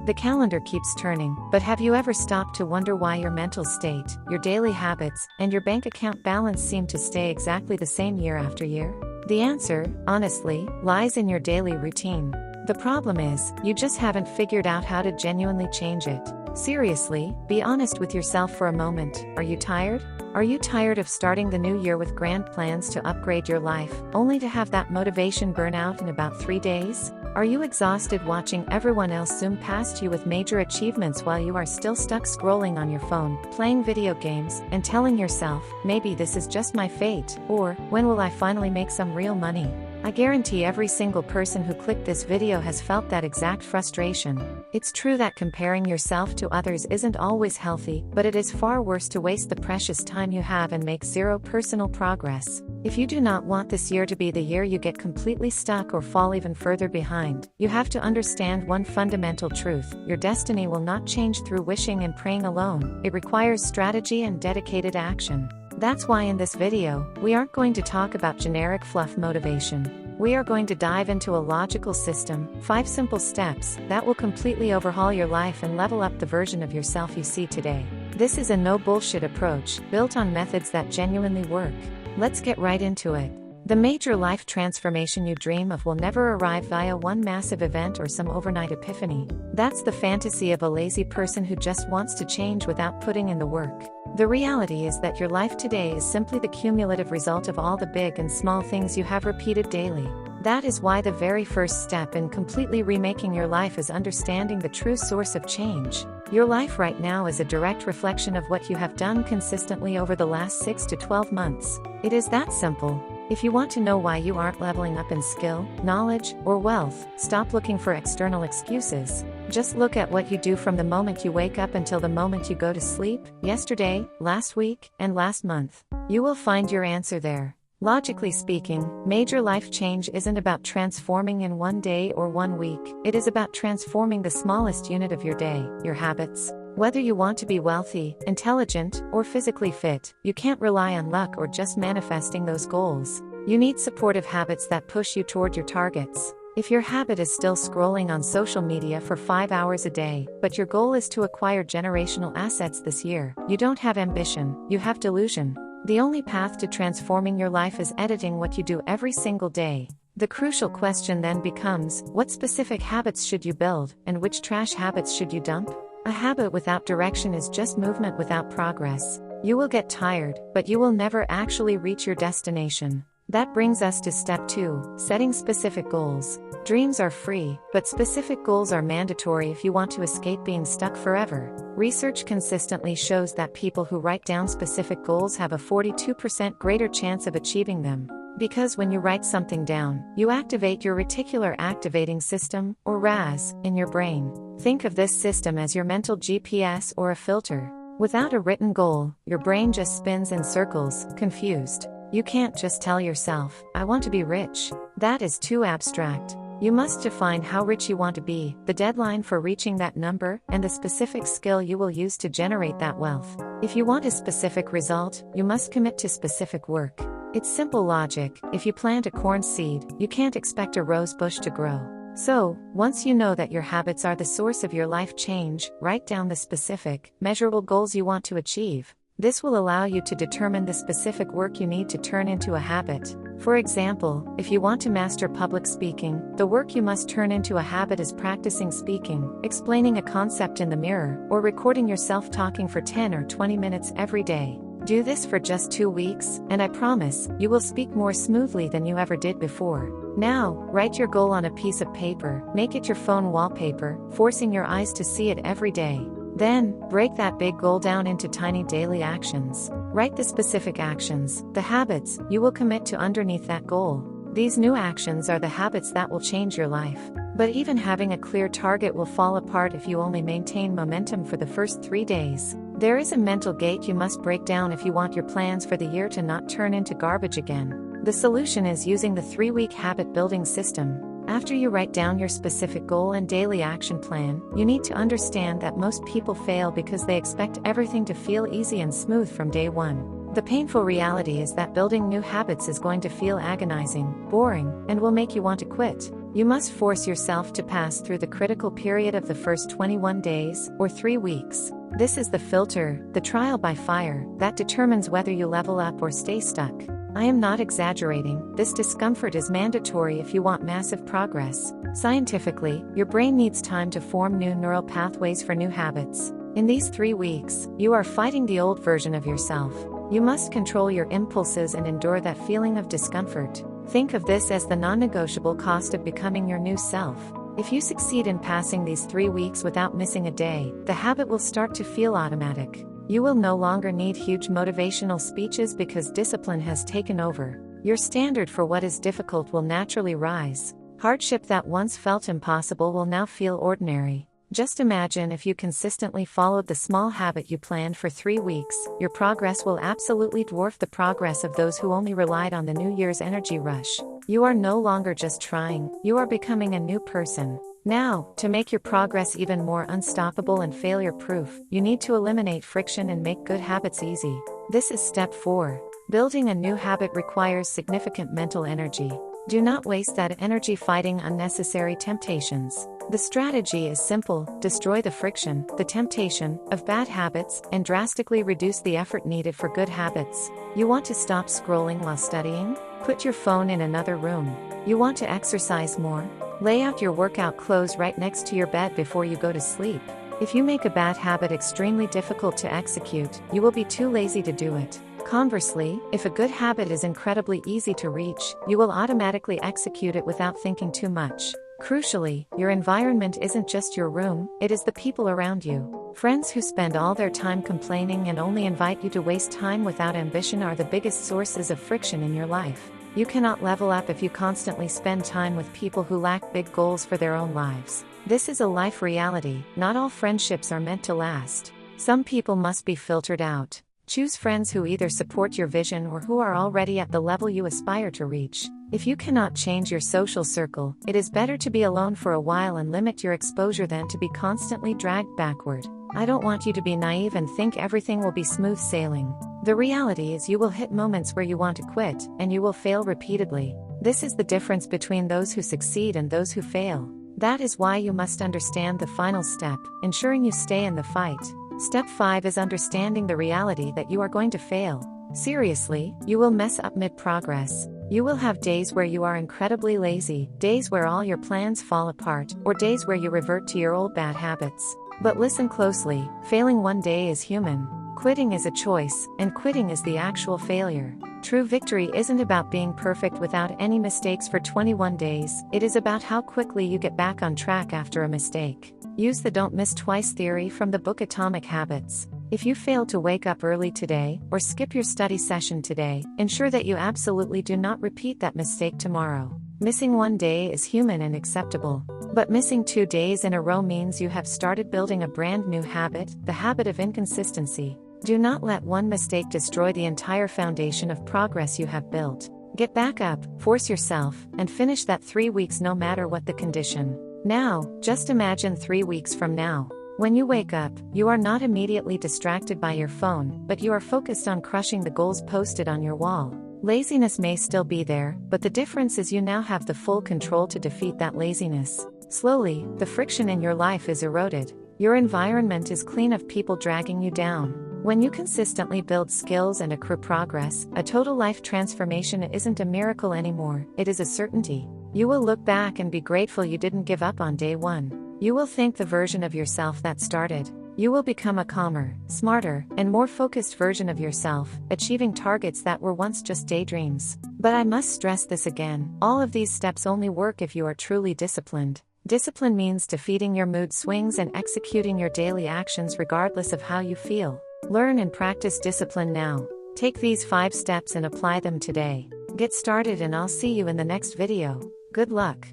The calendar keeps turning, but have you ever stopped to wonder why your mental state, your daily habits, and your bank account balance seem to stay exactly the same year after year? The answer, honestly, lies in your daily routine. The problem is, you just haven't figured out how to genuinely change it. Seriously, be honest with yourself for a moment. Are you tired? Are you tired of starting the new year with grand plans to upgrade your life, only to have that motivation burn out in about 3 days? Are you exhausted watching everyone else zoom past you with major achievements while you are still stuck scrolling on your phone, playing video games, and telling yourself, maybe this is just my fate, or, when will I finally make some real money? I guarantee every single person who clicked this video has felt that exact frustration. It's true that comparing yourself to others isn't always healthy, but it is far worse to waste the precious time you have and make zero personal progress. If you do not want this year to be the year you get completely stuck or fall even further behind, you have to understand one fundamental truth: your destiny will not change through wishing and praying alone. It requires strategy and dedicated action. That's why in this video, we aren't going to talk about generic fluff motivation. We are going to dive into a logical system, 5 simple steps, that will completely overhaul your life and level up the version of yourself you see today. This is a no-bullshit approach, built on methods that genuinely work. Let's get right into it. The major life transformation you dream of will never arrive via one massive event or some overnight epiphany. That's the fantasy of a lazy person who just wants to change without putting in the work. The reality is that your life today is simply the cumulative result of all the big and small things you have repeated daily. That is why the very first step in completely remaking your life is understanding the true source of change. Your life right now is a direct reflection of what you have done consistently over the last 6 to 12 months. It is that simple. If you want to know why you aren't leveling up in skill, knowledge, or wealth, stop looking for external excuses. Just look at what you do from the moment you wake up until the moment you go to sleep, yesterday, last week, and last month. You will find your answer there. Logically speaking, major life change isn't about transforming in one day or 1 week. It is about transforming the smallest unit of your day, your habits. Whether you want to be wealthy, intelligent, or physically fit, you can't rely on luck or just manifesting those goals. You need supportive habits that push you toward your targets. If your habit is still scrolling on social media for 5 hours a day, but your goal is to acquire generational assets this year, you don't have ambition, you have delusion. The only path to transforming your life is editing what you do every single day. The crucial question then becomes, what specific habits should you build, and which trash habits should you dump? A habit without direction is just movement without progress. You will get tired, but you will never actually reach your destination. That brings us to step 2, setting specific goals. Dreams are free, but specific goals are mandatory if you want to escape being stuck forever. Research consistently shows that people who write down specific goals have a 42% greater chance of achieving them. Because when you write something down, you activate your reticular activating system, or RAS, in your brain. Think of this system as your mental GPS or a filter. Without a written goal, your brain just spins in circles, confused. You can't just tell yourself, I want to be rich. That is too abstract. You must define how rich you want to be, the deadline for reaching that number, and the specific skill you will use to generate that wealth. If you want a specific result, you must commit to specific work. It's simple logic. If you plant a corn seed, you can't expect a rose bush to grow. So, once you know that your habits are the source of your life change, write down the specific, measurable goals you want to achieve. This will allow you to determine the specific work you need to turn into a habit. For example, if you want to master public speaking, the work you must turn into a habit is practicing speaking, explaining a concept in the mirror, or recording yourself talking for 10 or 20 minutes every day. Do this for just 2 weeks, and I promise, you will speak more smoothly than you ever did before. Now, write your goal on a piece of paper, make it your phone wallpaper, forcing your eyes to see it every day. Then, break that big goal down into tiny daily actions. Write the specific actions, the habits, you will commit to underneath that goal. These new actions are the habits that will change your life. But even having a clear target will fall apart if you only maintain momentum for the first 3 days. There is a mental gate you must break down if you want your plans for the year to not turn into garbage again. The solution is using the 3-week habit building system. After you write down your specific goal and daily action plan, you need to understand that most people fail because they expect everything to feel easy and smooth from day one. The painful reality is that building new habits is going to feel agonizing, boring, and will make you want to quit. You must force yourself to pass through the critical period of the first 21 days, or 3 weeks. This is the filter, the trial by fire, that determines whether you level up or stay stuck. I am not exaggerating, this discomfort is mandatory if you want massive progress. Scientifically, your brain needs time to form new neural pathways for new habits. In these 3 weeks, you are fighting the old version of yourself. You must control your impulses and endure that feeling of discomfort. Think of this as the non-negotiable cost of becoming your new self. If you succeed in passing these 3 weeks without missing a day, the habit will start to feel automatic. You will no longer need huge motivational speeches because discipline has taken over. Your standard for what is difficult will naturally rise. Hardship that once felt impossible will now feel ordinary. Just imagine if you consistently followed the small habit you planned for 3 weeks, your progress will absolutely dwarf the progress of those who only relied on the New Year's energy rush. You are no longer just trying, you are becoming a new person. Now, to make your progress even more unstoppable and failure-proof, you need to eliminate friction and make good habits easy. This is step 4. Building a new habit requires significant mental energy. Do not waste that energy fighting unnecessary temptations. The strategy is simple: destroy the friction, the temptation, of bad habits, and drastically reduce the effort needed for good habits. You want to stop scrolling while studying? Put your phone in another room. You want to exercise more? Lay out your workout clothes right next to your bed before you go to sleep. If you make a bad habit extremely difficult to execute, you will be too lazy to do it. Conversely, if a good habit is incredibly easy to reach, you will automatically execute it without thinking too much. Crucially, your environment isn't just your room, it is the people around you. Friends who spend all their time complaining and only invite you to waste time without ambition are the biggest sources of friction in your life. You cannot level up if you constantly spend time with people who lack big goals for their own lives. This is a life reality. Not all friendships are meant to last. Some people must be filtered out. Choose friends who either support your vision or who are already at the level you aspire to reach. If you cannot change your social circle, it is better to be alone for a while and limit your exposure than to be constantly dragged backward. I don't want you to be naive and think everything will be smooth sailing. The reality is you will hit moments where you want to quit, and you will fail repeatedly. This is the difference between those who succeed and those who fail. That is why you must understand the final step, ensuring you stay in the fight. Step 5 is understanding the reality that you are going to fail. Seriously, you will mess up mid-progress. You will have days where you are incredibly lazy, days where all your plans fall apart, or days where you revert to your old bad habits. But listen closely, failing one day is human. Quitting is a choice, and quitting is the actual failure. True victory isn't about being perfect without any mistakes for 21 days, it is about how quickly you get back on track after a mistake. Use the don't miss twice theory from the book Atomic Habits. If you fail to wake up early today, or skip your study session today, ensure that you absolutely do not repeat that mistake tomorrow. Missing one day is human and acceptable. But missing 2 days in a row means you have started building a brand new habit, the habit of inconsistency. Do not let one mistake destroy the entire foundation of progress you have built. Get back up, force yourself, and finish that 3 weeks no matter what the condition. Now, just imagine 3 weeks from now. When you wake up, you are not immediately distracted by your phone, but you are focused on crushing the goals posted on your wall. Laziness may still be there, but the difference is you now have the full control to defeat that laziness. Slowly, the friction in your life is eroded. Your environment is clean of people dragging you down. When you consistently build skills and accrue progress, a total life transformation isn't a miracle anymore, it is a certainty. You will look back and be grateful you didn't give up on day 1. You will thank the version of yourself that started. You will become a calmer, smarter, and more focused version of yourself, achieving targets that were once just daydreams. But I must stress this again, all of these steps only work if you are truly disciplined. Discipline means defeating your mood swings and executing your daily actions regardless of how you feel. Learn and practice discipline now. Take these 5 steps and apply them today. Get started and I'll see you in the next video. Good luck.